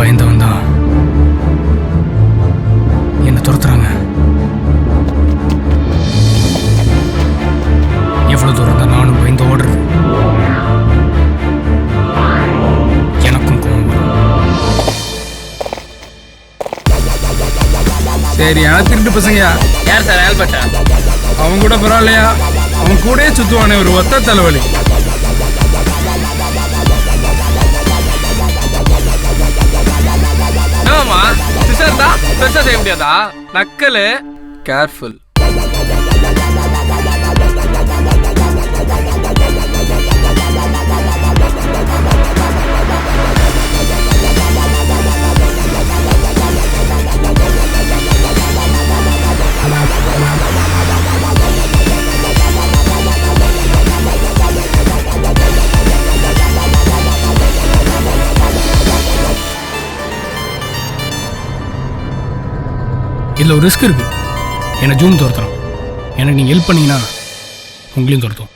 பயந்தவன் தான் என்னை துரத்துறாங்க. எவ்வளவு தூரம் தான் நானும் பயந்து ஓடுறது. எனக்கும் கோவம் வரும். சரி, எனக்கு திருட்டு பசங்கயா. யார் சார் ஆல்பர்ட்டா? அவன் கூட பரவாயில்லையா? அவன் கூடயே சுத்துவானே ஒரு ஒத்த தலைவலி. ஆமா சிஸ்டர் தான் பெருசா செய்ய முடியாதா? நக்கலு. கேர்ஃபுல். இதில் ஒரு ரிஸ்க் இருக்கு. என்னை ஜூன் துரத்துறோம். எனக்கு நீங்கள் ஹெல்ப் பண்ணீங்கன்னா உங்களையும் துரத்தும்.